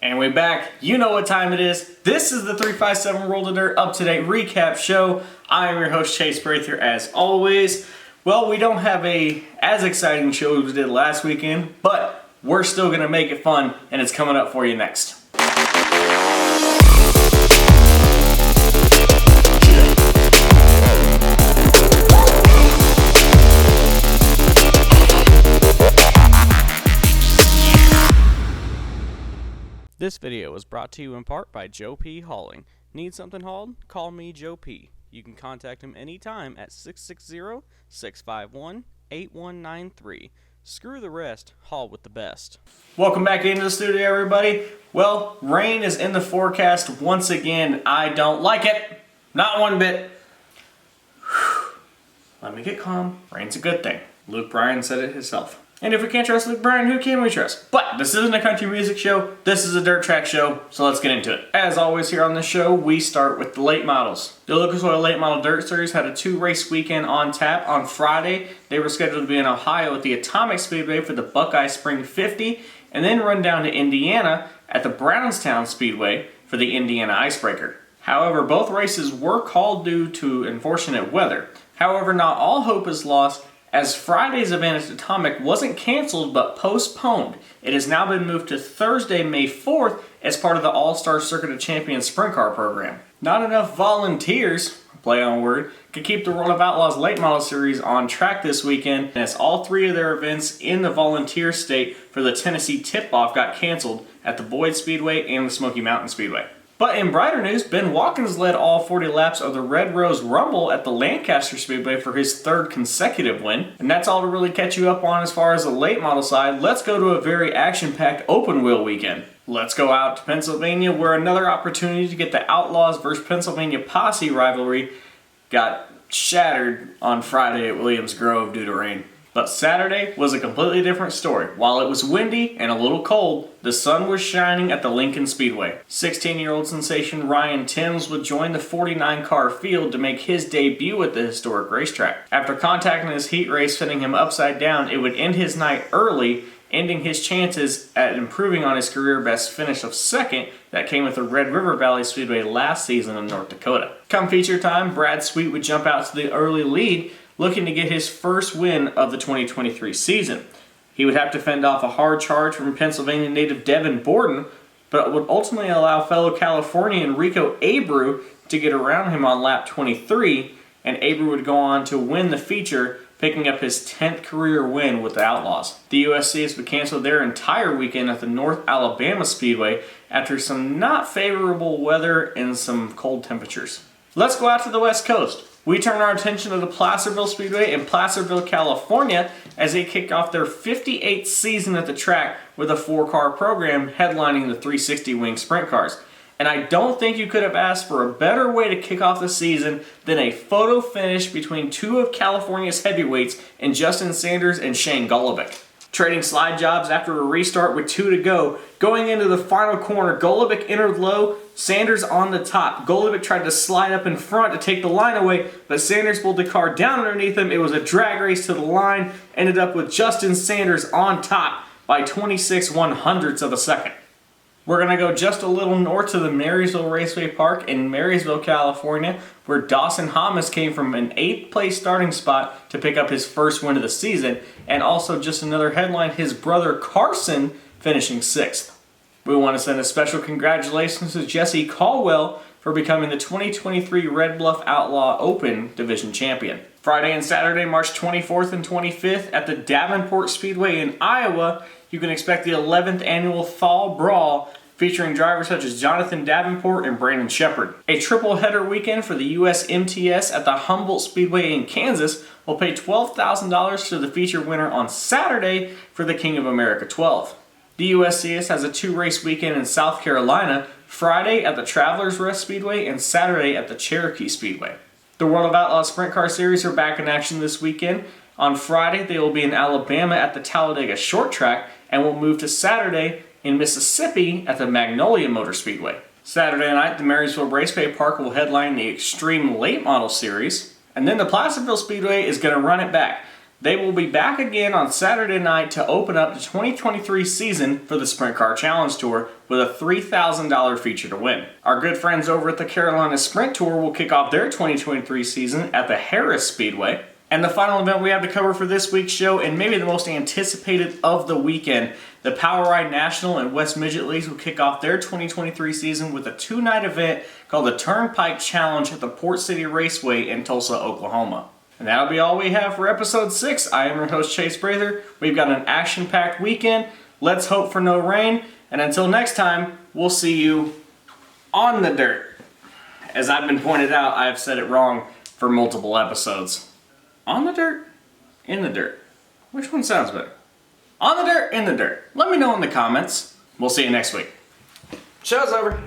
And we're back. You know what time it is. This is the 357 World of Dirt Up-to-Date recap show. I am your host, Chase Prather, as always. Well, we don't have as exciting show as we did last weekend, but we're still going to make it fun, and it's coming up for you next. This video was brought to you in part by Joe P. Hauling. Need something hauled? Call me Joe P. You can contact him anytime at 660-651-8193. Screw the rest, haul with the best. Welcome back into the studio, everybody. Well, rain is in the forecast once again. I don't like it. Not one bit. Let me get calm. Rain's a good thing. Luke Bryan said it himself. And if we can't trust Luke Bryan, who can we trust? But this isn't a country music show, this is a dirt track show, so let's get into it. As always here on the show, we start with the late models. The Lucas Oil Late Model Dirt Series had a 2-race weekend on tap. On Friday, they were scheduled to be in Ohio at the Atomic Speedway for the Buckeye Spring 50, and then run down to Indiana at the Brownstown Speedway for the Indiana Icebreaker. However, both races were called due to unfortunate weather. However, not all hope is lost, as Friday's event at Atomic wasn't canceled but postponed. It has now been moved to Thursday, May 4th as part of the All-Star Circuit of Champions Sprint Car program. Not enough volunteers, play on word, could keep the World of Outlaws Late Model Series on track this weekend, as all 3 of their events in the volunteer state for the Tennessee Tip-Off got canceled at the Boyd Speedway and the Smoky Mountain Speedway. But in brighter news, Ben Watkins led all 40 laps of the Red Rose Rumble at the Lancaster Speedway for his 3rd consecutive win. And that's all to really catch you up on as far as the late model side. Let's go to a very action-packed open wheel weekend. Let's go out to Pennsylvania, where another opportunity to get the Outlaws versus Pennsylvania Posse rivalry got shattered on Friday at Williams Grove due to rain. But Saturday was a completely different story. While it was windy and a little cold, the sun was shining at the Lincoln Speedway. 16-year-old sensation Ryan Timms would join the 49-car field to make his debut at the historic racetrack. After contacting his heat race fitting him upside down, it would end his night early, ending his chances at improving on his career best finish of 2nd that came with the Red River Valley Speedway last season in North Dakota. Come feature time, Brad Sweet would jump out to the early lead, looking to get his first win of the 2023 season. He would have to fend off a hard charge from Pennsylvania native Devin Borden, but would ultimately allow fellow Californian Rico Abreu to get around him on lap 23, and Abreu would go on to win the feature, picking up his 10th career win with the Outlaws. The USCS would cancel their entire weekend at the North Alabama Speedway after some not favorable weather and some cold temperatures. Let's go out to the West Coast. We turn our attention to the Placerville Speedway in Placerville, California, as they kick off their 58th season at the track with a 4-car program headlining the 360 wing sprint cars. And I don't think you could have asked for a better way to kick off the season than a photo finish between 2 of California's heavyweights in Justin Sanders and Shane Golobic. Trading slide jobs after a restart with 2 to go. Going into the final corner, Golobic entered low, Sanders on the top. Golobic tried to slide up in front to take the line away, but Sanders pulled the car down underneath him. It was a drag race to the line, ended up with Justin Sanders on top by 26/100ths of a second. We're going to go just a little north to the Marysville Raceway Park in Marysville, California, where Dawson Hamas came from an 8th place starting spot to pick up his first win of the season, and also just another headline, his brother Carson finishing 6th. We want to send a special congratulations to Jesse Caldwell for becoming the 2023 Red Bluff Outlaw Open Division Champion. Friday and Saturday, March 24th and 25th at the Davenport Speedway in Iowa, you can expect the 11th annual Fall Brawl, featuring drivers such as Jonathan Davenport and Brandon Shepard. A triple header weekend for the US MTS at the Humboldt Speedway in Kansas will pay $12,000 to the feature winner on Saturday for the King of America 12. The USCS has a 2-race weekend in South Carolina, Friday at the Travelers Rest Speedway and Saturday at the Cherokee Speedway. The World of Outlaws Sprint Car Series are back in action this weekend. On Friday, they will be in Alabama at the Talladega Short Track and will move to Saturday in Mississippi at the Magnolia Motor Speedway. Saturday night, the Marysville Raceway Park will headline the Extreme Late Model Series, and then the Placerville Speedway is going to run it back. They will be back again on Saturday night to open up the 2023 season for the Sprint Car Challenge Tour with a $3,000 feature to win. Our good friends over at the Carolina Sprint Tour will kick off their 2023 season at the Harris Speedway. And the final event we have to cover for this week's show, and maybe the most anticipated of the weekend, the Power Ride National and West Midget Leagues will kick off their 2023 season with a 2-night event called the Turnpike Challenge at the Port City Raceway in Tulsa, Oklahoma. And that'll be all we have for episode 6. I am your host, Chase Prather. We've got an action-packed weekend. Let's hope for no rain. And until next time, we'll see you on the dirt. As I've been pointed out, I've said it wrong for multiple episodes. On the dirt? In the dirt? Which one sounds better? On the dirt? In the dirt? Let me know in the comments. We'll see you next week. Show's over.